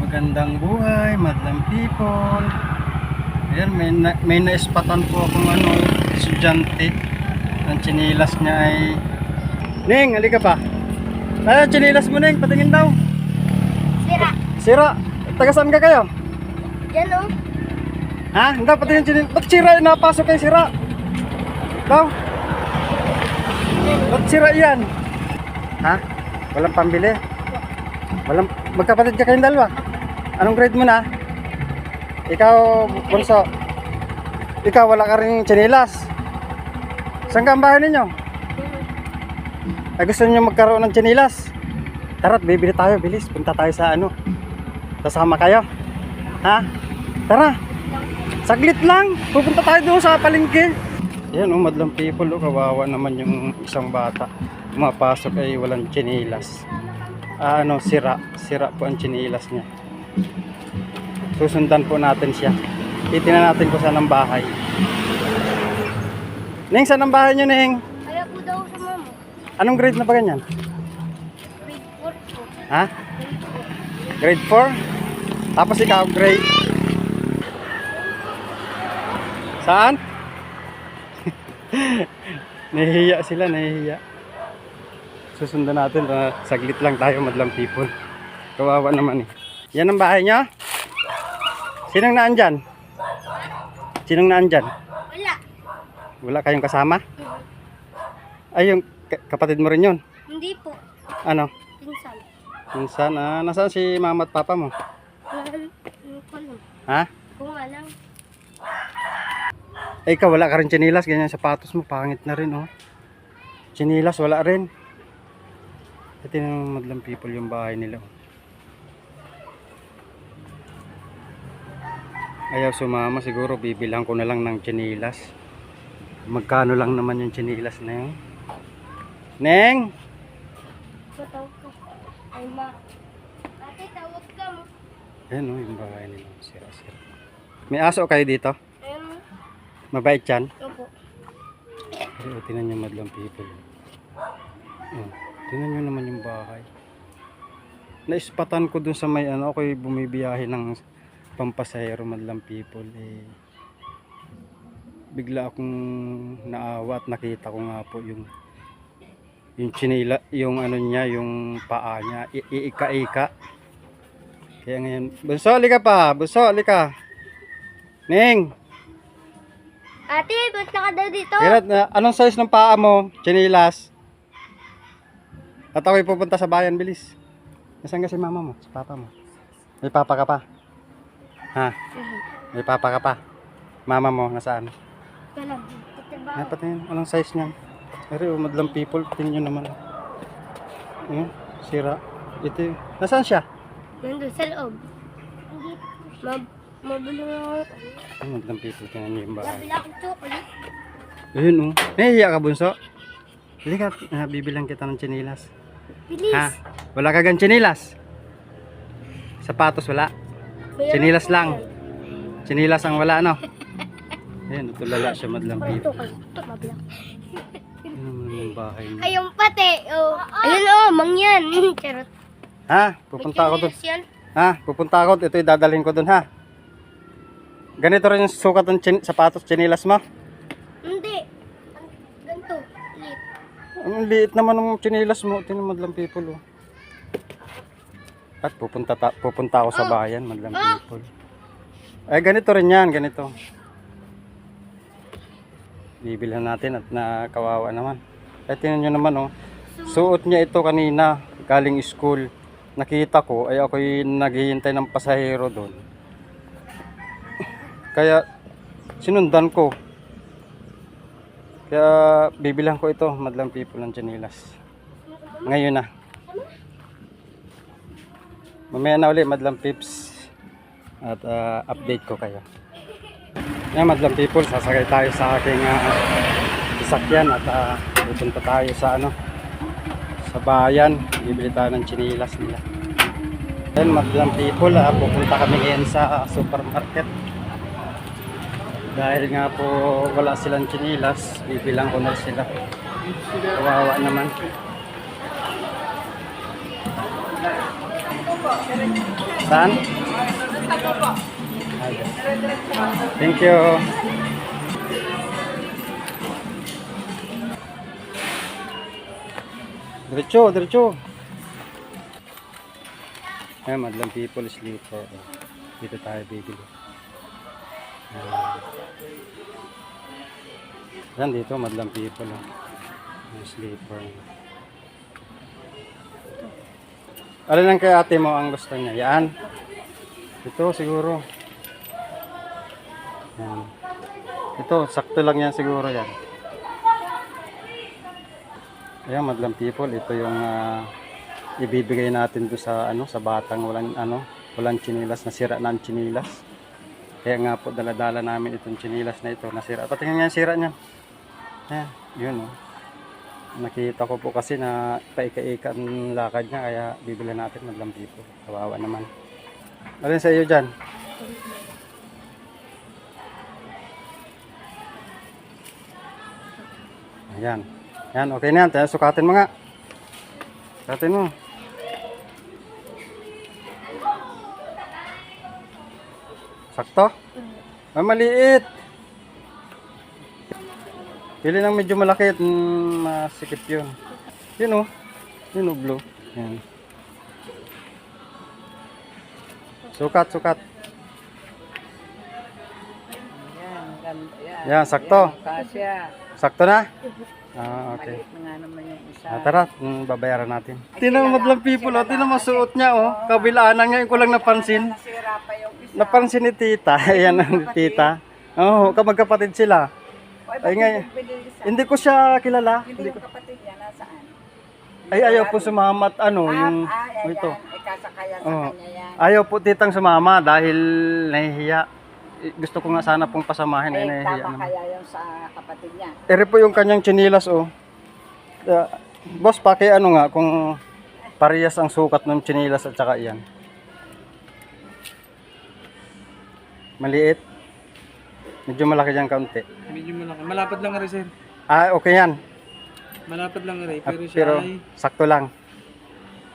Magandang buhay, madlang people. Ayan, may naispatan po akong estudyante. Ang tsinilas niya ay... Ning, halika pa. Ay, tsinilas mo, Ning, patingin daw. Sira. Sira. Taga saan ka kayo? Yan o. Ha? Hindi, patingin tsinilas. Ba't sira yung napasok kay sira? Daw? Ba't sira yan? Ha? Walang pambili? Walang... Magkapatid ka kayong dalawa? Anong grade mo na? Ikaw, bunso. Ikaw, wala ka rin tsinelas. Saan ka ang bahay ninyo? Ay, gusto niyo magkaroon ng tsinelas? Tara't, bibili tayo, bilis. Punta tayo sa Kasama kayo? Ha? Tara. Saglit lang. Pupunta tayo doon sa palengke. Yan, madlang people. Kawawa naman yung isang bata. Mapasok ay walang tsinelas. Sira po ang tsinelas niya. Susundan po natin siya. Titingnan natin kung saan ang bahay. Neng, saan ang bahay niyo, Neng? Kaya po daw sa mama. Anong grade na ba ganyan? Grade 4 po. Ha? Grade 4? Tapos ikaw, grade? Saan? Nahihiya sila, nahihiya. Susundan natin, saglit lang tayo, madlang people. Kawawa naman eh. Yan ang bahay niyo? Sinong naan dyan? Sinong naan dyan? Wala. Wala kayong kasama? Ay, yung kapatid mo rin yun? Hindi po. Ano? Pinsan. Minsan, nasaan si mama at papa mo? Ano ko lang. Ha? Kung alam. Ay, ikaw, wala ka rin tsinelas. Ganyan sapatos mo, pangit na rin, oh. Tsinelas, wala rin. Ito yung madlang people yung bahay nila. Ayaw sumama, siguro bibilang ko na lang ng tsinelas. Magkano lang naman yung tsinelas na yun? Neng! Matawag ka. Ay ma. Ate, tawag ka mo. Ayan yung bahay nila. Sira-sira. May aso kayo dito? Ayun. Mabait yan? Opo. Pero tinan nyo madlang people. Tinan nyo naman yung bahay. Naispatan ko dun sa may ako'y bumibiyahe ng pampasahero madlang people. Bigla akong naawa at nakita ko nga po yung chinila, yung niya, yung paa niya, iika-ika. Kaya ngayon, bunso, halika pa, bunso, halika. Ning! Ate, ba't ka daw dito? Anong size ng paa mo, chinilas? At ako'y pupunta sa bayan, bilis. Nasaan ka si mama mo, si papa mo? May papa ka pa? Ha? May papa ka pa? Mama mo, nasaan? Kalam. Dapat yun, anong size niyan? Pero madlang people, tingin nyo naman. Sira. Ito, nasaan siya? Nandun sa loob. Mabulong ako. Madlang people, tingnan nyo yung bahay. Nabila akong chocolate. Ayun nahihiya ka, bunso? Hindi ka, bibilang kita ng tsinelas. Bilis. Ha? Wala ka gan tsinelas? Sapatos wala? Tsinelas lang. Tsinelas ang wala, no? Ayun, tulala siya madlang people. Ayun yung bahay niya. Ayun pati. Oh. Ayun mangyan. Charot. Ha? Pupunta ako doon. Yan. Ha? Pupunta ako. Ito'y dadalhin ko doon, ha? Ganito rin yung sukat ng sapatos, tsinelas mo? Hindi. Ganito. Lit. Ang liit naman ng tsinelas mo. Tingnan madlang people, oh. At pupunta ako sa bayan, madlang people. Ay, ganito rin yan, ganito. Bibilhan natin at nakawawa naman. Ay, tingnan nyo naman, oh. Suot niya ito kanina, galing school. Nakita ko, ay ako'y naghihintay ng pasahero doon. Kaya, sinundan ko. Kaya, bibilhan ko ito, madlang people ng tsinelas. Ngayon na. Mamaya na ulit, madlang pips. At update ko kayo. Yan, madlang people, sasakay tayo sa aking sasakyan at pupunta tayo sa sa bayan. Bibili tayo ng tsinelas nila. Yan, madlang people, pupunta kami ngayon sa supermarket. Dahil nga po wala silang tsinelas, bibilang ko na sila. Kawawa naman. Saan? Thank you. Diretso, diretso. Ayan, madlang people sleeper. Dito tayo bibili. Ayan, dito madlang people. Sleeper. Alin lang kay ate mo ang gusto niya? Yan. Ito siguro. Yan. Ito, sakto lang yan siguro yan. Ayan, madlang people. Ito yung ibibigay natin do sa sa batang walang chinilas, nasira na ang chinilas. Kaya nga po dala-dala namin itong chinilas na ito, nasira. Patingin nga yung sira niya. Ayan, yun oh. Nakita ko po kasi na paika-ika ang lakad niya, kaya bibili natin madlang people. Kawawa naman. Alin sa iyo dyan? Ayan. Yan, okay na yan. Tayo, sukatin mo nga. Sukatin mo. Sakto? Ah, maliit. Pili ng medyo malaki at masikip yun. Yun o. Yun o, blue. Yan. Sukat, sukat. Yan, ganda yan. Yan, sakto. Yan, kasya. Sakto na? Ah, okay. Maliit na nga naman yung isa. Tara, babayaran natin. Tinan mo madlang people, oh. Tinan mo suot niya, oh. Kabilaan ngayon ko lang napansin. Nasira pa yung isa. Napansin ni tita. Ayan ang tita. Oo, magkapatid sila. Ay, ngayon. Hindi ko siya kilala. Hindi Hindi yung ko. kapatid niya, nasaan? Ay, ayaw po sumama at yung Ayan, ito. ikasakaya sa Oo. kanya yan. Ayaw po titang sumama dahil nahihiya. Gusto ko nga sana pong pasamahin ay Ay, nahihiya tama naman. kaya yung sa kapatid niya. Ere po yung kanyang chinilas, oh. Boss, paki nga kung parehas ang sukat ng chinilas at saka iyan. Maliit. Medyo malaki dyan kaunti. Medyo malaki. Malapad lang rin, sir. Ah, okay yan. Malapad lang rin. Ah, Pero siya pero ay sakto lang.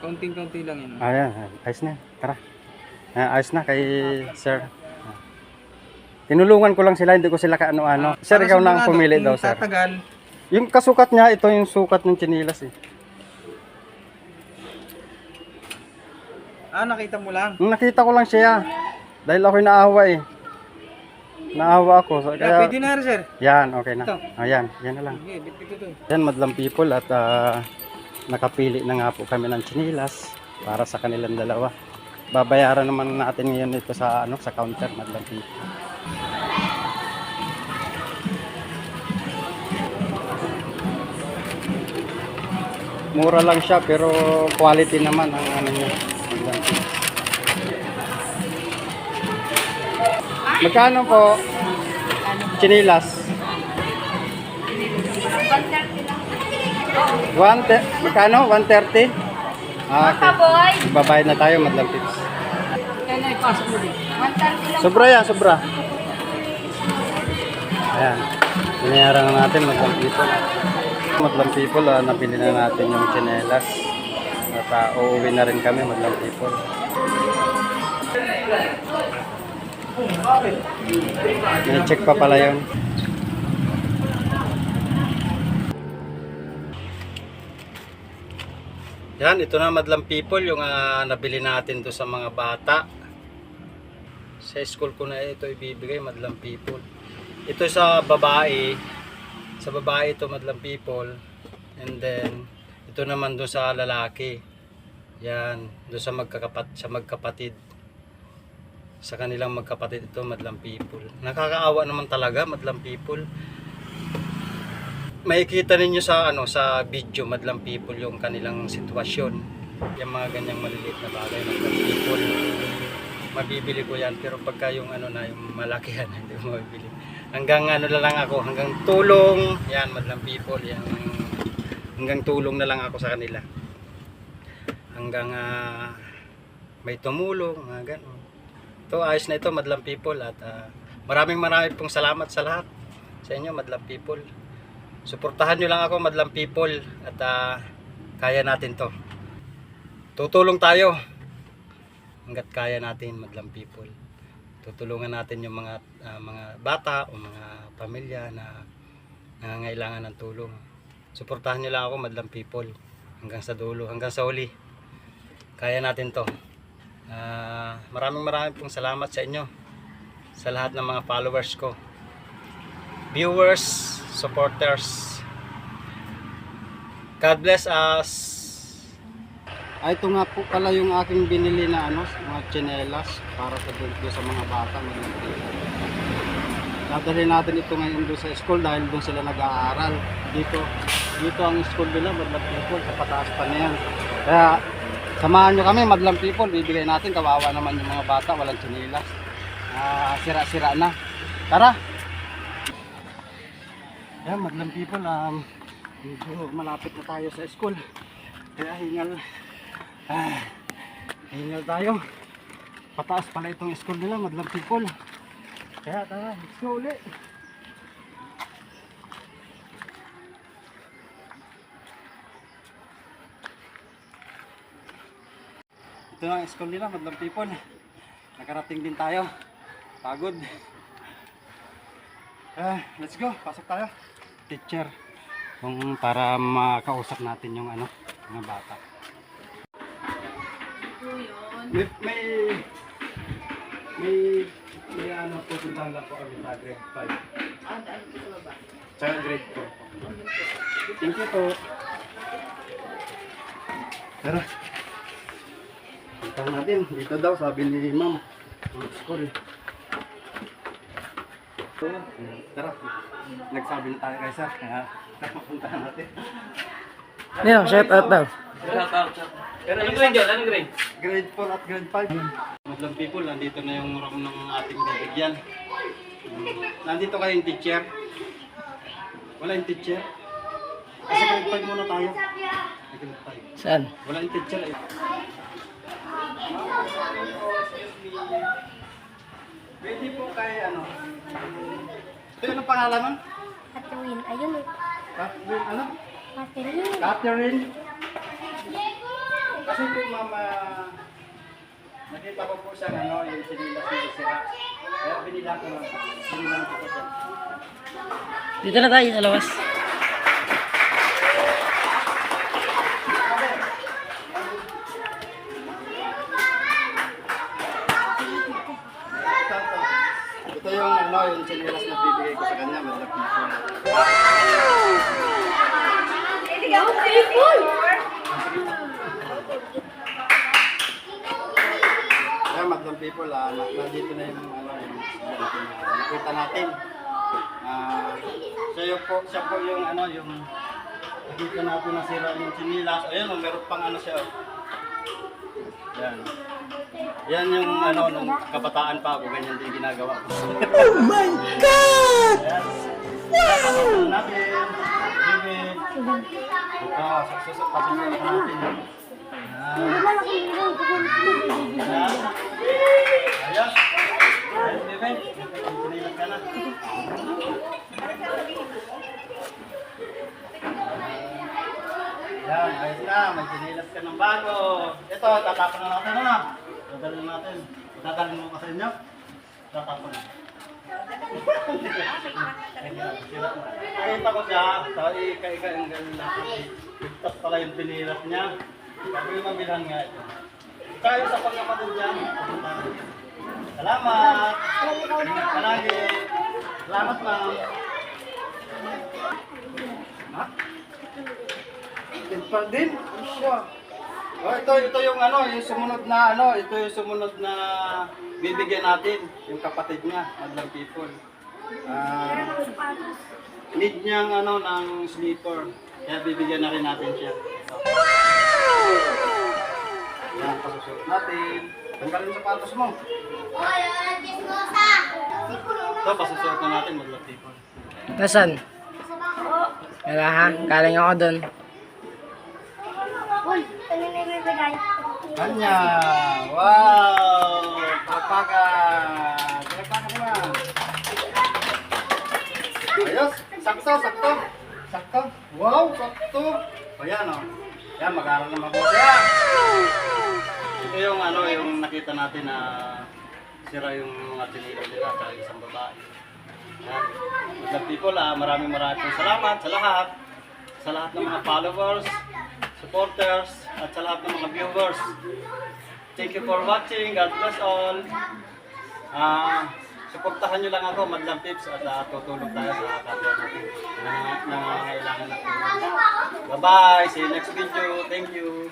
kaunting-kaunti lang yun. Ayan, ayos na. Tara. Ayos na kay sir. Tinulungan ko lang sila, hindi ko sila kaano-ano. Sir, Para ikaw na ang sigurado, pumili kung daw, sir. tatagal, Yung kasukat niya, ito yung sukat ng chinilas eh. nakita mo lang. Nung nakita ko lang siya, dahil ako'y naawa eh. Naawa ako. Kaya, Pwede na rin, sir. yan, okay na. Ito. Ayan, yan na lang. Sige, bit ito. Yan, madlang people at nakapili na nga po kami ng chinilas para sa kanilang dalawa. Babayaran naman natin ngayon ito sa sa counter, madlang people. Mura lang siya pero quality naman ang niya. Madlang people. Magkano po chinilas? 130. Magkano? 130? Ah, okay. boy. Babayad na tayo, madlang tips. Kaya ipasok mo din. 130 lang. Sobra yan, sobra. Ayan. Binayaran na natin, madlang people. Madlang people, nabili na natin yung tsinelas. At uuwi na rin kami, madlang people. Check pa pala yun. Yan, ito na madlang people yung nabili natin to sa mga bata. Sa school ko na ito ibibigay, madlang people. Ito sa babae. Sa babae ito, madlang people. And then ito naman doon sa lalaki. Yan, doon sa magkapatid. Sa kanilang magkapatid ito, madlang people. Nakakaawa naman talaga, madlang people. Makikita ninyo sa sa video, madlang people, yung kanilang sitwasyon. Yung mga ganyang maliliit na bagay, madlang people. Mabibili ko yan, pero pagka yung yung malaki yan, hindi ko mabibili. Hanggang na lang ako, hanggang tulong, yan madlang people, yan. Hanggang tulong na lang ako sa kanila. Hanggang may tumulong, gano'n. Ito, ayos na ito, madlang people, at maraming pong salamat sa lahat sa inyo, madlang people. Suportahan nyo lang ako, madlang people, at kaya natin to. Tutulong tayo hanggat kaya natin, madlang people. tutulungan natin yung mga bata o mga pamilya na nangangailangan ng tulong. Suportahan niyo lang ako, Madlang People, hanggang sa dulo, hanggang sa huli. Kaya natin to. Maraming pong salamat sa inyo, sa lahat ng mga followers ko, viewers, supporters. God bless us. Ito nga po pala yung aking binili na mga tsinelas para sa mga bata. Dadalhin natin ito ngayon doon sa school dahil doon sila nag-aaral. Dito ang school nila, Madlang People, sa pataas pa na yan. Kaya samahan nyo kami, Madlang People, bibigay natin. Kawawa naman yung mga bata, walang tsinelas. Sira-sira na. Tara! Yan, Madlang People, medyo malapit na tayo sa school. Kaya hingal tayo. Pataas pala itong school nila, Madlang People. Kaya tara, let's go ulit. Ito na ang school nila, Madlang People. Nakarating din tayo. Pagod. Let's go, pasok tayo. Teacher, kung para makausap natin yung mga bata. May pupuntahan lang po kami sa grade 5. Sa grade 4. Thank you po. Tara. Puntahan natin. Dito daw, sabi ni ma'am. School. Tara. Nagsabi na tayo guys ha. Kaya mapuntahan natin. Shout out daw. Anong grade yun? Anong grade? Grade 4 at grade 5. Madlang People, nandito na yung room ng ating bibigyan. Nandito kayo yung teacher. Wala yung teacher. Kasi grade 5 muna tayo. Grade 5. Saan? Wala yung teacher. Pwede po kay Ito yung pangalan nun? Catherine, ayun eh. Catherine, Catherine. Catherine. Kasi po mama, nakita ko po siya yung sinilas na sira. Kaya binilang ko po siya. Dito na tayo sa labas. Ito yung sinilas na bibigay ko sa kanya, Madlang People. Kaya Madlang People, nandito na yung nakita natin. Siya po yung yung nakita natin na sira yung sinilas. Ayun, meron pang siya. Yan. Yan yung nung kabataan pa ako, ganyan din ginagawa ko. Oh my God! Wow! Natin. Sususukan natin. Ayos. Ayos, Beben. Sinilas ka na. Yan, ayos na. May sinilas ka ng bago. Ito, tatapon na natin Dadalhin natin. Dadalhin mo ka sa inyo. Tatapon na. Nakita ko siya. Ika yung galing natin. Ligtas pala yung pinilas niya. Sabi yung mabilang nga ito. Kaya sa pagkapatid niya. Salamat. Ingat ka lagi. Salamat, ma'am. Ha? Temple din? Siya. Ito yung yung sumunod na bibigyan natin, yung kapatid niya, Madlang People. Need niyang ng sleeper. Kaya bibigyan na rin natin siya. Yan, pasusuot natin. Tanggalin yung sapatos mo. Ito, pasusuot na natin, Madlang People. Nasaan? Wala ha? Galing ako doon. Uy, ano na ibibigay? Kanya! Wow! Palakpakan! Palakpakan naman! Ayos! Sakto! Sakto! Wow! Sakto! Ayan Yan, mag-aaral na mabuti. Ito yung yung nakita natin na sira yung mga tinilo nila sa isang babae. Yan. Madlang people, maraming pong salamat sa lahat ng mga followers, supporters, at sa lahat ng mga viewers. Thank you for watching. God bless all. Suportahan nyo lang ako, Madlang Pips, at tutulong tayo sa kapwa natin na nangangailangan natin. Bye-bye! See you next video. Thank you!